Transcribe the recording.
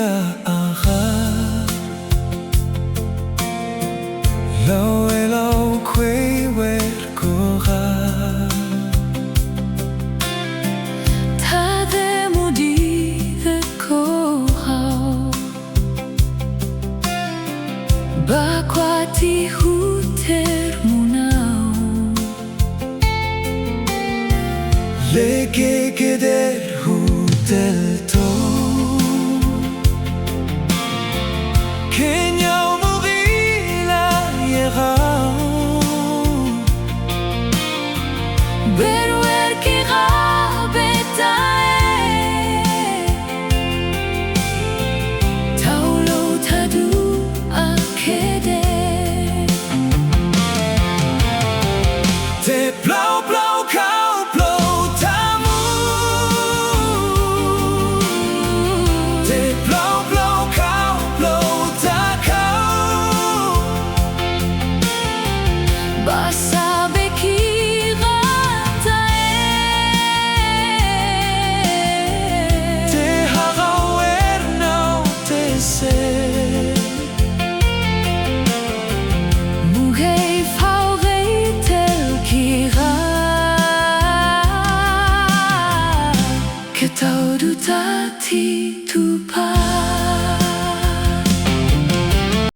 lahat Law kwe wer ko ga Ta de mu di the ko hao Ba kwa ti hu ter mu nao Leke keder hu del to Kenya murila yera Berwer ki ga betae Taulo tadu akede Te blau blau kau blau tamu Te blau blau kau blau ta kau Bas